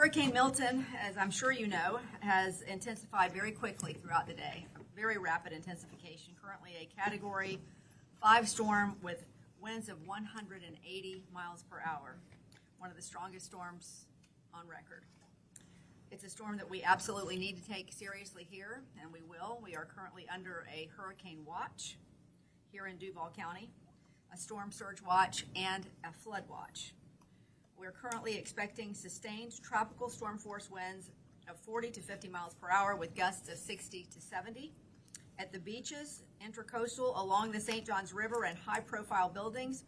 Hurricane Milton, as I'm sure you know, has intensified very quickly throughout the day. Very rapid intensification. Currently a Category 5 storm with winds of 180 miles per hour. One of the strongest storms on record. It's a storm that we absolutely need to take seriously here, and we will. We are currently under a hurricane watch here in Duval County, a storm surge watch, and a flood watch. We're currently expecting sustained tropical storm force winds of 40 to 50 miles per hour with gusts of 60 to 70. At the beaches, intracoastal, along the St. Johns River, and high-profile buildings,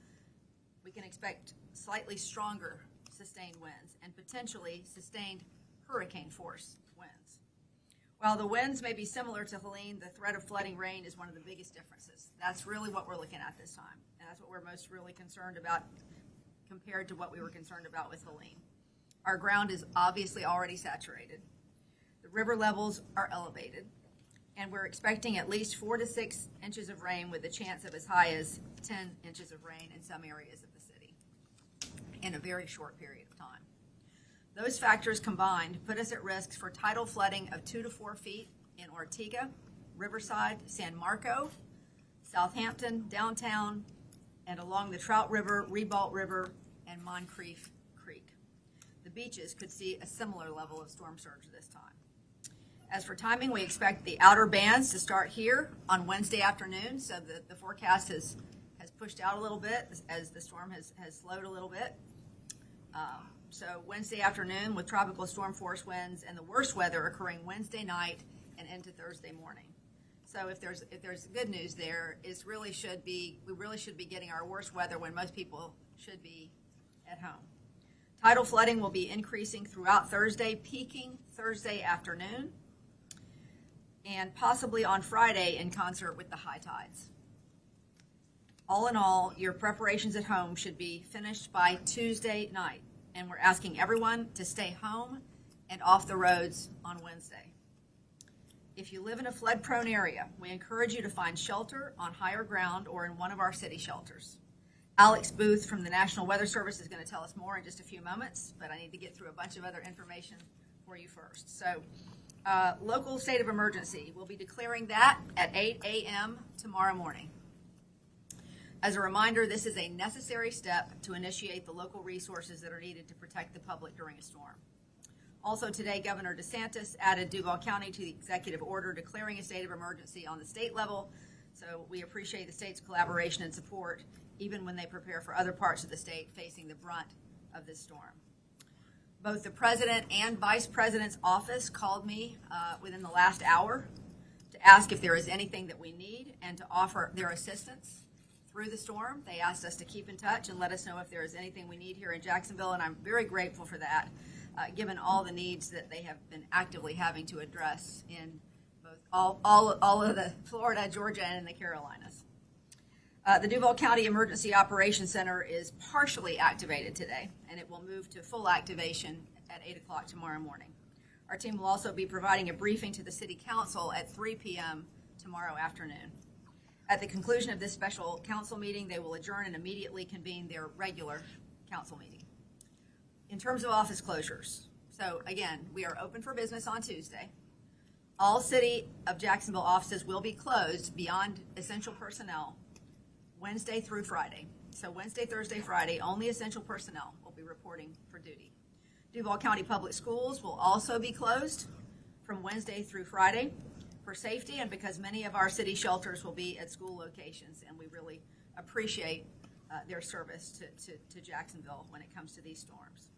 we can expect slightly stronger sustained winds and potentially sustained hurricane force winds. While the winds may be similar to Helene, the threat of flooding rain is one of the biggest differences. That's really what we're looking at this time, and that's what we're most really concerned about compared to what we were concerned about with Helene. Our ground is obviously already saturated. The river levels are elevated, and we're expecting at least 4 to 6 inches of rain with a chance of as high as 10 inches of rain in some areas of the city in a very short period of time. Those factors combined put us at risk for tidal flooding of 2 to 4 feet in Ortega, Riverside, San Marco, Southampton, downtown, and along the Trout River, Ribault River, and Moncrief Creek. The beaches could see a similar level of storm surge this time. As for timing, we expect the outer bands to start here on Wednesday afternoon, so the forecast has pushed out a little bit as the storm has slowed a little bit. So Wednesday afternoon with tropical storm force winds and the worst weather occurring Wednesday night and into Thursday morning. So if there's good news there, we really should be getting our worst weather when most people should be at home. Tidal flooding will be increasing throughout Thursday, peaking Thursday afternoon, and possibly on Friday in concert with the high tides. All in all, your preparations at home should be finished by Tuesday night, and we're asking everyone to stay home and off the roads on Wednesday. If you live in a flood-prone area, we encourage you to find shelter on higher ground or in one of our city shelters. Alex Booth from the National Weather Service is going to tell us more in just a few moments, but I need to get through a bunch of other information for you first. So, local state of emergency, we'll be declaring that at 8 a.m. tomorrow morning. As a reminder, this is a necessary step to initiate the local resources that are needed to protect the public during a storm. Also today, Governor DeSantis added Duval County to the executive order declaring a state of emergency on the state level. So we appreciate the state's collaboration and support, even when they prepare for other parts of the state facing the brunt of this storm. Both the president and vice president's office called me within the last hour to ask if there is anything that we need and to offer their assistance through the storm. They asked us to keep in touch and let us know if there is anything we need here in Jacksonville, and I'm very grateful for that. Given all the needs that they have been actively having to address in both all of the Florida, Georgia, and in the Carolinas. The Duval County Emergency Operations Center is partially activated today, and it will move to full activation at 8 o'clock tomorrow morning. Our team will also be providing a briefing to the City Council at 3 p.m. tomorrow afternoon. At the conclusion of this special council meeting, they will adjourn and immediately convene their regular council meeting. In terms of office closures, so again, we are open for business on Tuesday. All City of Jacksonville offices will be closed beyond essential personnel Wednesday through Friday. So Wednesday, Thursday, Friday, only essential personnel will be reporting for duty. Duval County Public Schools will also be closed from Wednesday through Friday for safety and because many of our city shelters will be at school locations, and we really appreciate their service to Jacksonville when it comes to these storms.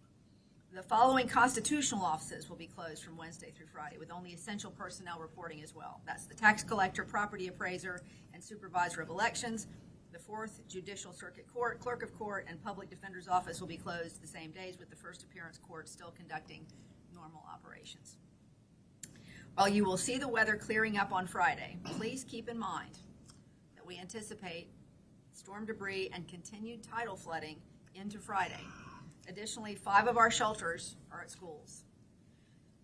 The following constitutional offices will be closed from Wednesday through Friday with only essential personnel reporting as well. That's the tax collector, property appraiser, and supervisor of elections. The 4th Judicial Circuit Court, clerk of court, and public defender's office will be closed the same days with the first appearance court still conducting normal operations. While you will see the weather clearing up on Friday, please keep in mind that we anticipate storm debris and continued tidal flooding into Friday. Additionally, 5 of our shelters are at schools.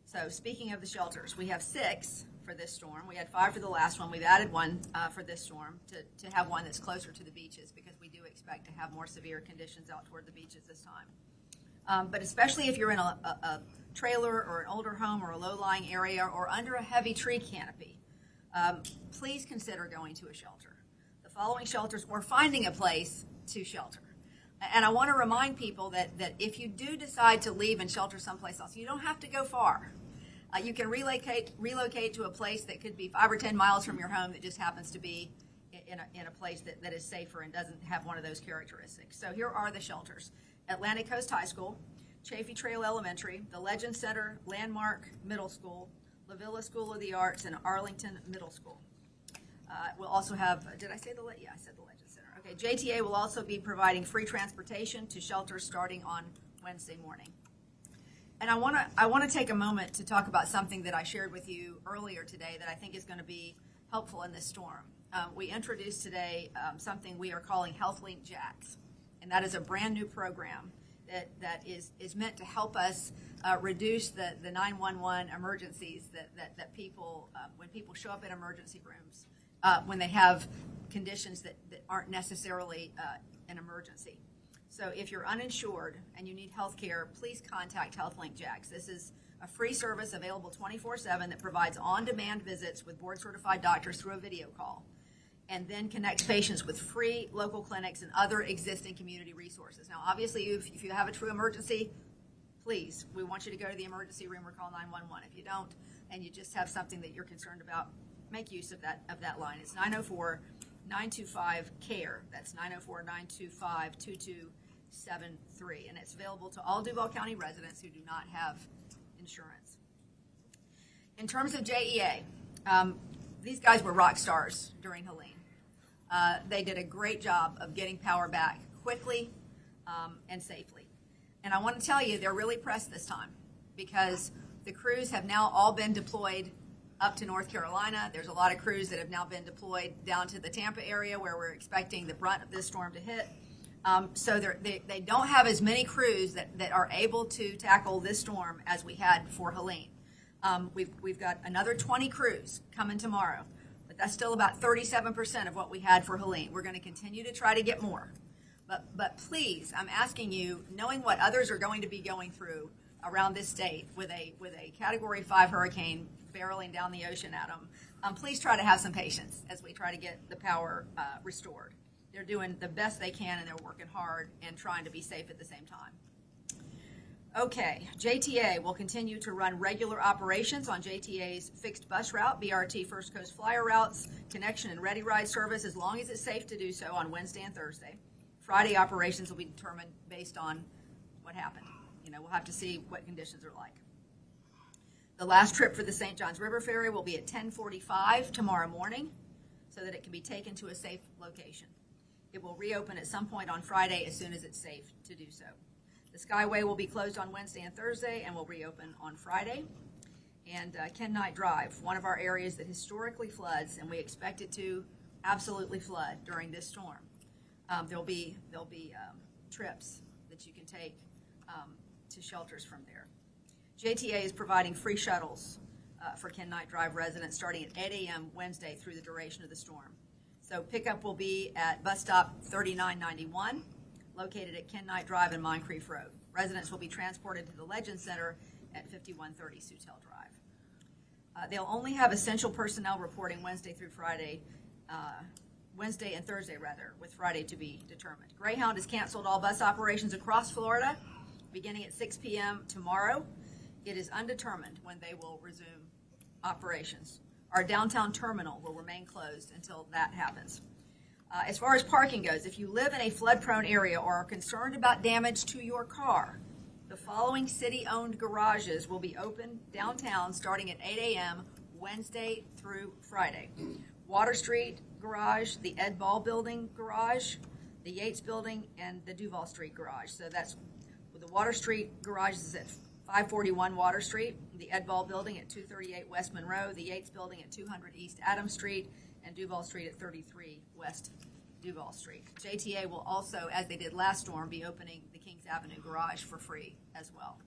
So speaking of the shelters, we have 6 for this storm. We had 5 for the last one. We've added 1 for this storm to have one that's closer to the beaches because we do expect to have more severe conditions out toward the beaches this time. But especially if you're in a trailer or an older home or a low-lying area or under a heavy tree canopy, please consider going to a shelter. The following shelters, or finding a place to shelter. And I want to remind people that if you do decide to leave and shelter someplace else, you don't have to go far. You can relocate to a place that could be 5 or 10 miles from your home that just happens to be in a place that is safer and doesn't have one of those characteristics. So here are the shelters: Atlantic Coast High School, Chaffee Trail Elementary, the Legend Center, Landmark Middle School, La Villa School of the Arts, and Arlington Middle School. We'll also have, did I say the, yeah, I said the Legend Center. Okay, JTA will also be providing free transportation to shelters starting on Wednesday morning. And I want to take a moment to talk about something that I shared with you earlier today that I think is going to be helpful in this storm. We introduced today something we are calling HealthLink Jacks, and that is a brand new program that is meant to help us reduce the 911 emergencies that people, when people show up in emergency rooms, when they have conditions that aren't necessarily an emergency. So if you're uninsured and you need health care, please contact HealthLink Jacks. This is a free service available 24/7 that provides on-demand visits with board-certified doctors through a video call, and then connects patients with free local clinics and other existing community resources. Now, obviously, if you have a true emergency, please, we want you to go to the emergency room or call 911. If you don't, and you just have something that you're concerned about, make use of that line. It's 904-925-CARE. That's 904-925-2273, and it's available to all Duval County residents who do not have insurance. In terms of JEA, these guys were rock stars during Helene. They did a great job of getting power back quickly and safely. And I want to tell you, they're really pressed this time because the crews have now all been deployed up to North Carolina. There's a lot of crews that have now been deployed down to the Tampa area where we're expecting the brunt of this storm to hit. So they don't have as many crews that are able to tackle this storm as we had for Helene. We've got another 20 crews coming tomorrow, but that's still about 37% of what we had for Helene. We're going to continue to try to get more. But please, I'm asking you, knowing what others are going to be going through around this state with a Category 5 hurricane barreling down the ocean at them, please try to have some patience as we try to get the power restored. They're doing the best they can, and they're working hard and trying to be safe at the same time. Okay, JTA will continue to run regular operations on JTA's fixed bus route, BRT First Coast Flyer routes, connection and ready ride service as long as it's safe to do so on Wednesday and Thursday. Friday operations will be determined based on what happened. We'll have to see what conditions are like. The last trip for the St. Johns River Ferry will be at 10:45 tomorrow morning so that it can be taken to a safe location. It will reopen at some point on Friday as soon as it's safe to do so. The Skyway will be closed on Wednesday and Thursday and will reopen on Friday. And Ken Knight Drive, one of our areas that historically floods, and we expect it to absolutely flood during this storm. There'll be trips that you can take to shelters from there. JTA is providing free shuttles for Ken Knight Drive residents starting at 8 a.m. Wednesday through the duration of the storm. So pickup will be at bus stop 3991, located at Ken Knight Drive and Moncrief Road. Residents will be transported to the Legend Center at 5130 Sutel Drive. They'll only have essential personnel reporting Wednesday and Thursday, with Friday to be determined. Greyhound has canceled all bus operations across Florida beginning at 6 p.m. tomorrow. It is undetermined when they will resume operations. Our downtown terminal will remain closed until that happens. As far as parking goes, if you live in a flood-prone area or are concerned about damage to your car, the following city-owned garages will be open downtown starting at 8 a.m. Wednesday through Friday. Water Street Garage, the Ed Ball Building Garage, the Yates Building, and the Duval Street Garage. So that's the Water Street Garage is at 541 Water Street, the Ed Ball Building at 238 West Monroe, the Yates Building at 200 East Adams Street, and Duval Street at 33 West Duval Street. JTA will also, as they did last storm, be opening the Kings Avenue Garage for free as well.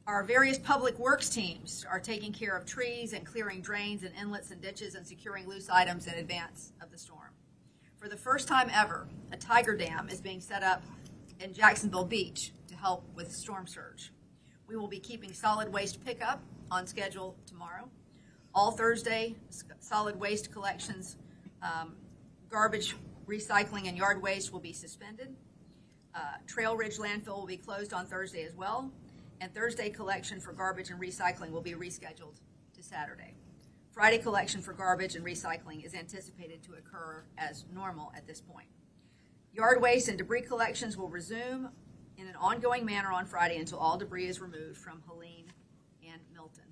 Our various public works teams are taking care of trees and clearing drains and inlets and ditches and securing loose items in advance of the storm. For the first time ever, a tiger dam is being set up in Jacksonville Beach to help with storm surge. We will be keeping solid waste pickup on schedule tomorrow. All Thursday, solid waste collections, garbage, recycling, and yard waste will be suspended. Trail Ridge landfill will be closed on Thursday as well, and Thursday collection for garbage and recycling will be rescheduled to Saturday. Friday collection for garbage and recycling is anticipated to occur as normal at this point. Yard waste and debris collections will resume in an ongoing manner on Friday until all debris is removed from Helene and Milton.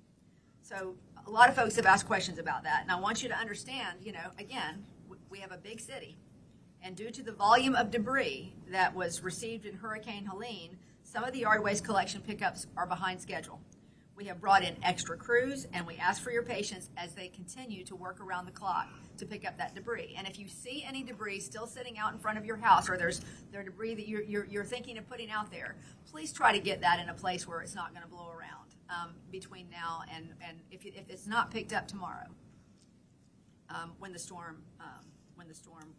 So a lot of folks have asked questions about that, and I want you to understand, again, we have a big city, and due to the volume of debris that was received in Hurricane Helene, some of the yard waste collection pickups are behind schedule. We have brought in extra crews, and we ask for your patience as they continue to work around the clock to pick up that debris. And if you see any debris still sitting out in front of your house, or there's debris that you're thinking of putting out there, please try to get that in a place where it's not going to blow around between now and if it's not picked up tomorrow, when the storm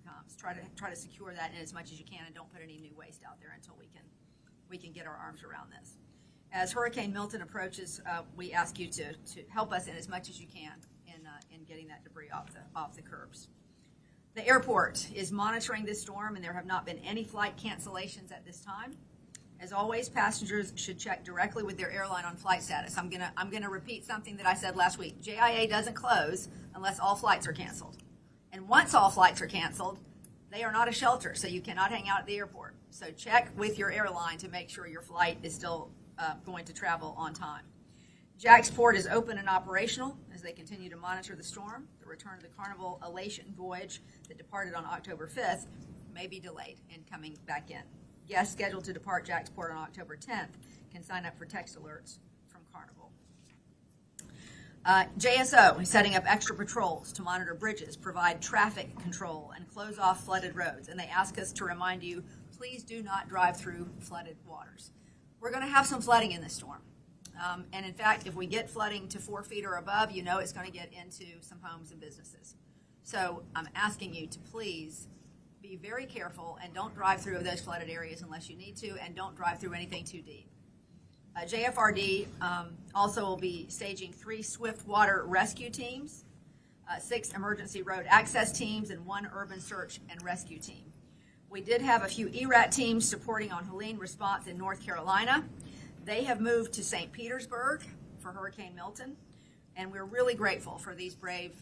comes, try to secure that in as much as you can, and don't put any new waste out there until we can get our arms around this. As Hurricane Milton approaches, we ask you to help us in as much as you can in getting that debris off the curbs. The airport is monitoring this storm, and there have not been any flight cancellations at this time. As always, passengers should check directly with their airline on flight status. I'm gonna repeat something that I said last week. JIA doesn't close unless all flights are canceled. And once all flights are canceled, they are not a shelter, so you cannot hang out at the airport. So check with your airline to make sure your flight is still going to travel on time. Jacksport is open and operational as they continue to monitor the storm. The return of the Carnival Elation voyage that departed on October 5th may be delayed in coming back in. Guests scheduled to depart Jacksport on October 10th can sign up for text alerts from Carnival. JSO is setting up extra patrols to monitor bridges, provide traffic control, and close off flooded roads. And they ask us to remind you, please do not drive through flooded waters. We're going to have some flooding in this storm. And in fact, if we get flooding to 4 feet or above, it's going to get into some homes and businesses. So I'm asking you to please be very careful and don't drive through those flooded areas unless you need to, and don't drive through anything too deep. JFRD also will be staging 3 swift water rescue teams, 6 emergency road access teams, and 1 urban search and rescue team. We did have a few ERAT teams supporting on Helene response in North Carolina. They have moved to St. Petersburg for Hurricane Milton, and we're really grateful for these brave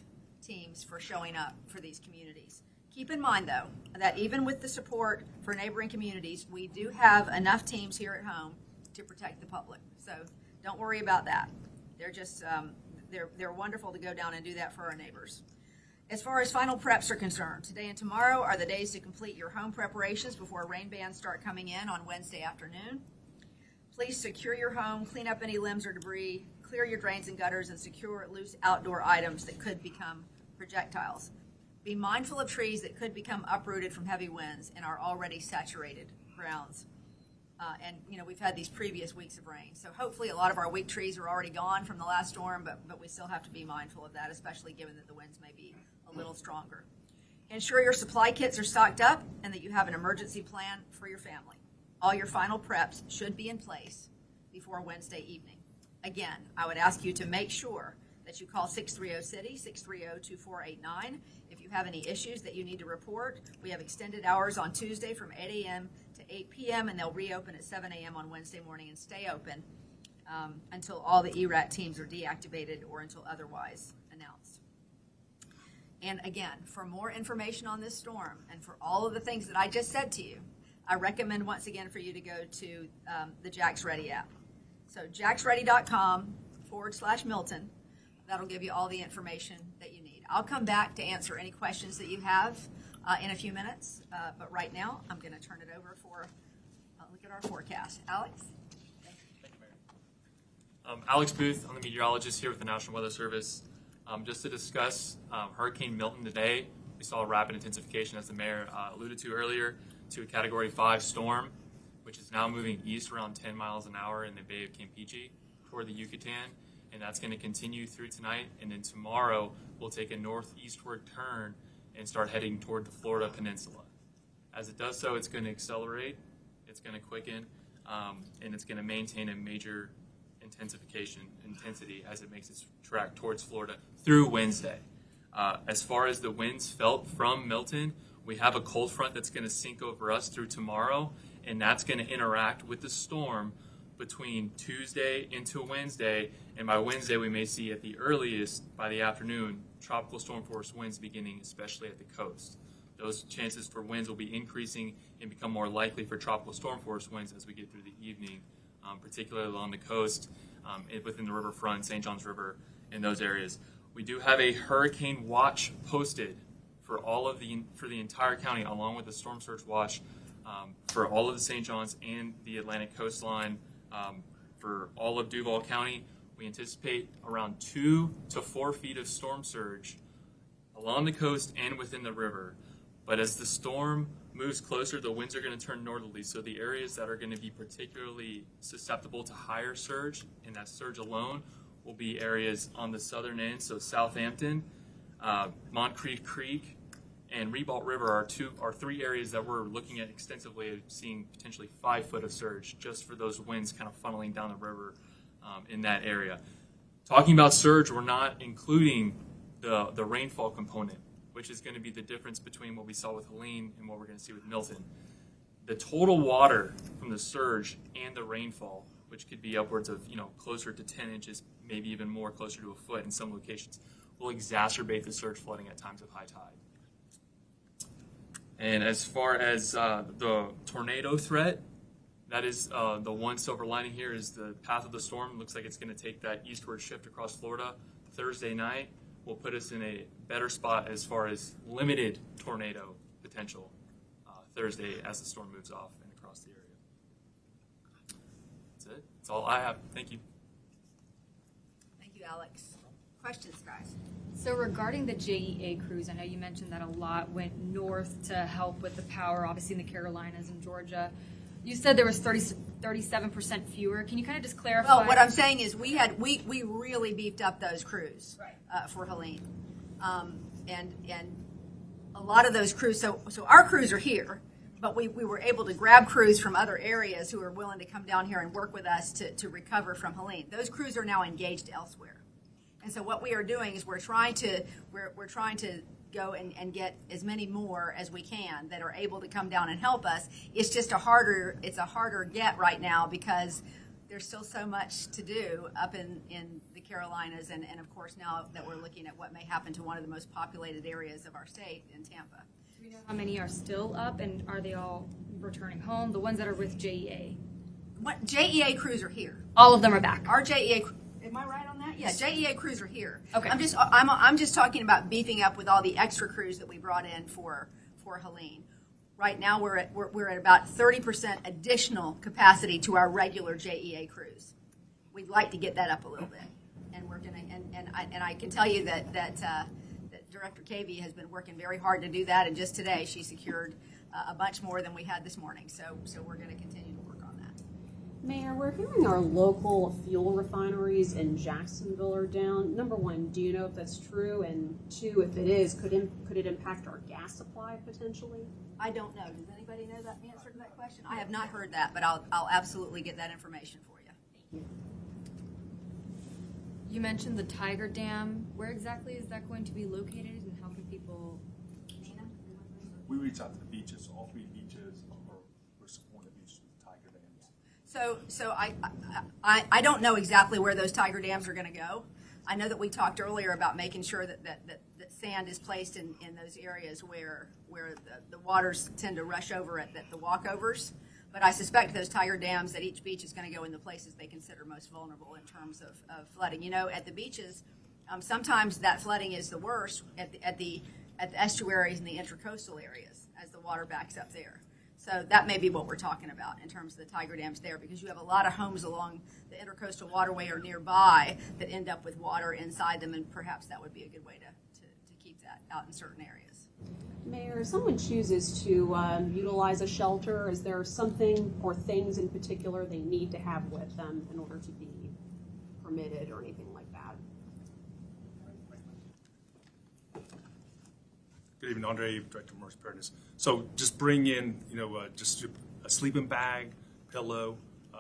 teams for showing up for these communities. Keep in mind, though, that even with the support for neighboring communities, we do have enough teams here at home to protect the public. So don't worry about that. They're just they're wonderful to go down and do that for our neighbors. As far as final preps are concerned, today and tomorrow are the days to complete your home preparations before rain bands start coming in on Wednesday afternoon. Please secure your home, clean up any limbs or debris, clear your drains and gutters, and secure loose outdoor items that could become projectiles. Be mindful of trees that could become uprooted from heavy winds in our already saturated grounds. And we've had these previous weeks of rain. So hopefully a lot of our weak trees are already gone from the last storm, but we still have to be mindful of that, especially given that the winds may be a little stronger. Ensure your supply kits are stocked up and that you have an emergency plan for your family. All your final preps should be in place before Wednesday evening. Again, I would ask you to make sure that you call 630-CITY, 630-2489. If you have any issues that you need to report, we have extended hours on Tuesday from 8 a.m. to 8 p.m., and they'll reopen at 7 a.m. on Wednesday morning and stay open until all the ERAT teams are deactivated or until otherwise announced. And again, for more information on this storm and for all of the things that I just said to you, I recommend once again for you to go to the Jax Ready app. So jaxready.com/Milton. That'll give you all the information that you need. I'll come back to answer any questions that you have in a few minutes, but right now I'm going to turn it over for a look at our forecast. Alex? Thank you, Mayor. Alex Booth, I'm the meteorologist here with the National Weather Service. Just to discuss Hurricane Milton today, we saw a rapid intensification, as the Mayor alluded to earlier, to a Category 5 storm, which is now moving east around 10 miles an hour in the Bay of Campeche toward the Yucatan. And that's going to continue through tonight, and then tomorrow we'll take a northeastward turn and start heading toward the Florida Peninsula. As it does so, it's going to accelerate, it's going to quicken, and it's going to maintain a major intensity as it makes its track towards Florida through Wednesday. As far as the winds felt from Milton, we have a cold front that's going to sink over us through tomorrow, and that's going to interact with the storm between Tuesday into Wednesday, and by Wednesday we may see at the earliest, by the afternoon, tropical storm force winds beginning, especially at the coast. Those chances for winds will be increasing and become more likely for tropical storm force winds as we get through the evening, particularly along the coast, within the riverfront, St. Johns River, in those areas. We do have a hurricane watch posted for the entire county, along with the storm surge watch for all of the St. Johns and the Atlantic coastline. For all of Duval County, we anticipate around 2 to 4 feet of storm surge along the coast and within the river. But as the storm moves closer, the winds are going to turn northerly. So the areas that are going to be particularly susceptible to higher surge, and that surge alone, will be areas on the southern end. So Southampton, Montcrief Creek, and Ribault River are three areas that we're looking at extensively, seeing potentially 5 foot of surge just for those winds kind of funneling down the river in that area. Talking about surge, we're not including the rainfall component, which is going to be the difference between what we saw with Helene and what we're going to see with Milton. The total water from the surge and the rainfall, which could be upwards of closer to 10 inches, maybe even more, closer to a foot in some locations, will exacerbate the surge flooding at times of high tide. And as far as the tornado threat, that is the one silver lining here is the path of the storm. Looks like it's going to take that eastward shift across Florida. Thursday night will put us in a better spot as far as limited tornado potential Thursday as the storm moves off and across the area. That's it. That's all I have. Thank you. Thank you, Alex. Questions, guys? So regarding the JEA crews, I know you mentioned that a lot went north to help with the power, obviously in the Carolinas and Georgia. You said there was 37% fewer. Can you kind of just clarify? Well, what I'm saying is we really beefed up those crews for Helene, and a lot of those crews. So our crews are here, but we were able to grab crews from other areas who are willing to come down here and work with us to recover from Helene. Those crews are now engaged elsewhere. And so what we are doing is we're trying to go and get as many more as we can that are able to come down and help us. It's just a harder get right now because there's still so much to do up in the Carolinas and of course now that we're looking at what may happen to one of the most populated areas of our state in Tampa. Do we know how many are still up and are they all returning home? The ones that are with JEA? What JEA crews are here. All of them are back. Our JEA am I right on that? Yeah, JEA crews are here. Okay. I'm just talking about beefing up with all the extra crews that we brought in for Helene. Right now we're at about 30% additional capacity to our regular JEA crews. We'd like to get that up a little bit, and we're gonna and I can tell you that Director Cavey has been working very hard to do that, and just today she secured a bunch more than we had this morning. So we're going to continue to work on that. Mayor, we're hearing our local fuel refineries in Jacksonville are down. Number one, do you know if that's true? And two, if it is, could it impact our gas supply potentially? I don't know. Does anybody know that answer to that question? I have not heard that, but I'll absolutely get that information for you. Thank you. You mentioned the Tiger Dam. Where exactly is that going to be located and how can people... Nina? We reach out to the beaches, all 3 beaches, we're supporting the beaches with Tiger Dams. So I don't know exactly where those Tiger Dams are going to go. I know that we talked earlier about making sure that sand is placed in those areas where the waters tend to rush over at the walkovers. But I suspect those Tiger Dams at each beach is going to go in the places they consider most vulnerable in terms of flooding. You know, at the beaches, sometimes that flooding is the worst at the estuaries and the intracoastal areas as the water backs up there. So that may be what we're talking about in terms of the Tiger Dams there, because you have a lot of homes along the intercoastal waterway or nearby that end up with water inside them, and perhaps that would be a good way to keep that out in certain areas. Mayor, if someone chooses to utilize a shelter, is there something or things in particular they need to have with them in order to be permitted or anything like that? Good evening, Andre, Director of Emergency Preparedness. So just bring in, just a sleeping bag, pillow,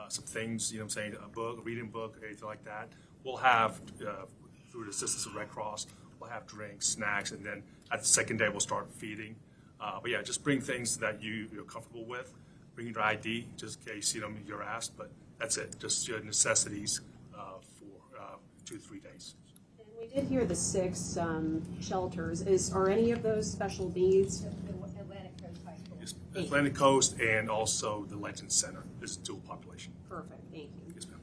some things, you know what I'm saying, a book, a reading book, anything like that. We'll have, through the assistance of Red Cross, we'll have drinks, snacks, and then at the second day we'll start feeding. But yeah, just bring things that you're comfortable with. Bring your ID, just in case you're asked. But that's it. Just your necessities for 2 to 3 days. And we did hear the 6 shelters. Are any of those special needs? Atlantic Coast High School. Yes, Atlantic Coast and also the Legend Center is dual population. Perfect. Thank you. Yes, ma'am.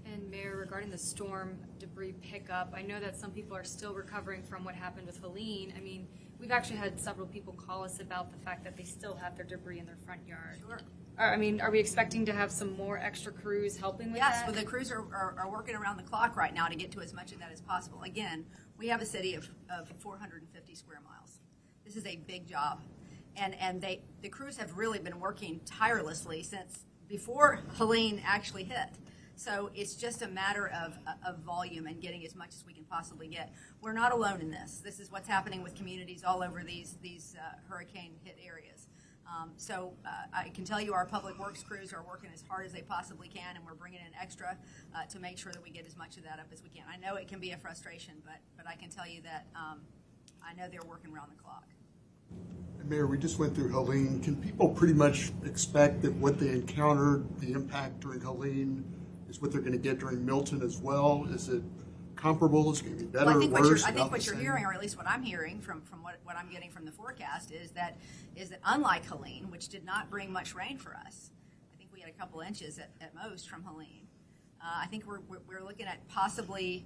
And Mayor, regarding the storm debris pickup, I know that some people are still recovering from what happened with Helene. I mean, we've actually had several people call us about the fact that they still have their debris in their front yard. Sure. I mean, are we expecting to have some more extra crews helping with Yes, that? well, the crews are working around the clock right now to get to as much of that as possible. Again, we have a city of 450 square miles. This is a big job. And the crews have really been working tirelessly since before Helene actually hit. So it's just a matter of volume and getting as much as we can possibly get. We're not alone in this. This is what's happening with communities all over these hurricane hit areas. So I can tell you our public works crews are working as hard as they possibly can, and we're bringing in extra to make sure that we get as much of that up as we can. I know it can be a frustration, but I can tell you that I know they're working around the clock. And Mayor, we just went through Helene. Can people pretty much expect that what they encountered, the impact during Helene, is what they're going to get during Milton as well? Is it comparable? Is it going to be better or worse? I think what you're hearing, or at least what I'm hearing from what I'm getting from the forecast, is that unlike Helene, which did not bring much rain for us, I think we had a couple inches at most from Helene. I think we're looking at possibly,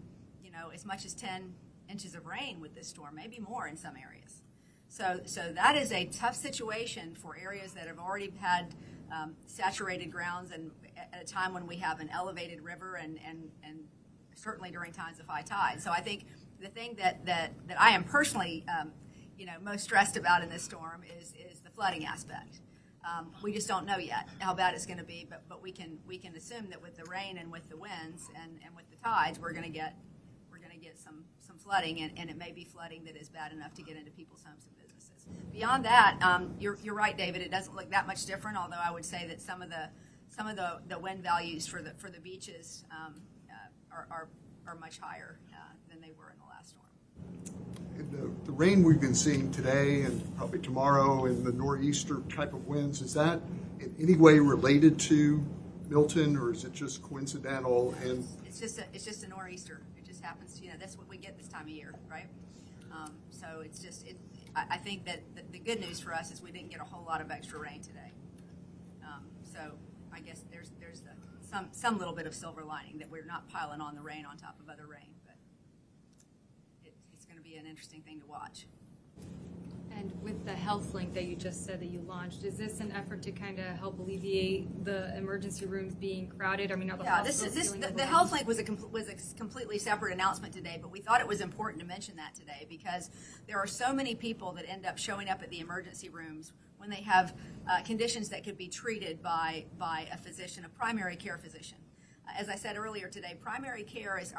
as much as 10 inches of rain with this storm, maybe more in some areas. So that is a tough situation for areas that have already had saturated grounds, and at a time when we have an elevated river and certainly during times of high tide. So I think the thing that I am personally most stressed about in this storm is the flooding aspect. We just don't know yet how bad it's going to be, but we can assume that with the rain and with the winds and with the tides, we're going to get some flooding, and it may be flooding that is bad enough to get into people's homes and businesses. Beyond that, you're right, David. It doesn't look that much different. Although I would say that some of the wind values for the beaches are much higher than they were in the last storm. And the rain we've been seeing today and probably tomorrow and the nor'easter type of winds, is that in any way related to Milton, or is it just coincidental? And it's just a nor'easter. It just happens to, that's what we get this time of year, right? So it's just I think that the good news for us is we didn't get a whole lot of extra rain today. So I guess there's some little bit of silver lining that we're not piling on the rain on top of other rain, but it's going to be an interesting thing to watch. And with the health link that you just said that you launched, is this an effort to kind of help alleviate the emergency rooms being crowded? I mean, are the the health link was a completely separate announcement today, but we thought it was important to mention that today because there are so many people that end up showing up at the emergency rooms when they have conditions that could be treated by a physician, a primary care physician. As I said earlier today, primary care is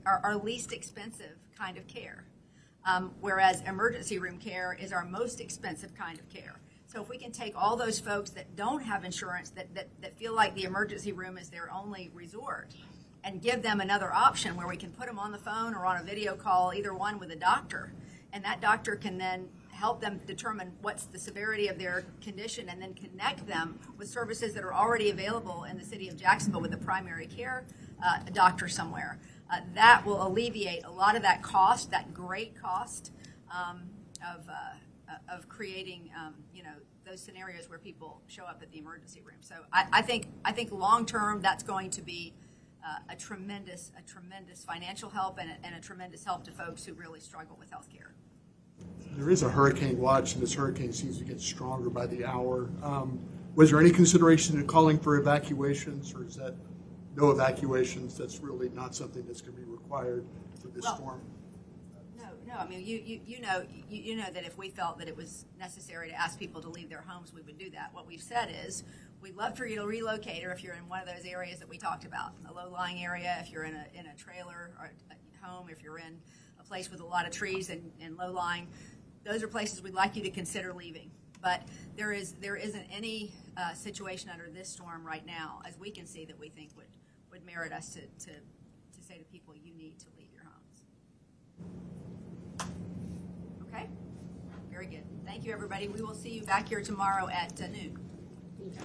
our least expensive kind of care. Whereas emergency room care is our most expensive kind of care. So if we can take all those folks that don't have insurance, that feel like the emergency room is their only resort, and give them another option where we can put them on the phone or on a video call, either one with a doctor, and that doctor can then help them determine what's the severity of their condition and then connect them with services that are already available in the city of Jacksonville with a primary care doctor somewhere. That will alleviate a lot of that cost, that great cost of creating, those scenarios where people show up at the emergency room. So I think long term that's going to be a tremendous financial help and a tremendous help to folks who really struggle with health care. there is a hurricane watch, and this hurricane seems to get stronger by the hour. Was there any consideration in calling for evacuations, or is that no evacuations? That's really not something that's going to be required for this storm. No. I mean, you know that if we felt that it was necessary to ask people to leave their homes, we would do that. What we've said is we'd love for you to relocate, or if you're in one of those areas that we talked about, a low-lying area, if you're in a trailer or a home, if you're in a place with a lot of trees and low-lying, those are places we'd like you to consider leaving. But there isn't any situation under this storm right now, as we can see, that we think would merit us to say to people, you need to leave your homes. Okay? Very good. Thank you, everybody. We will see you back here tomorrow at noon. Okay.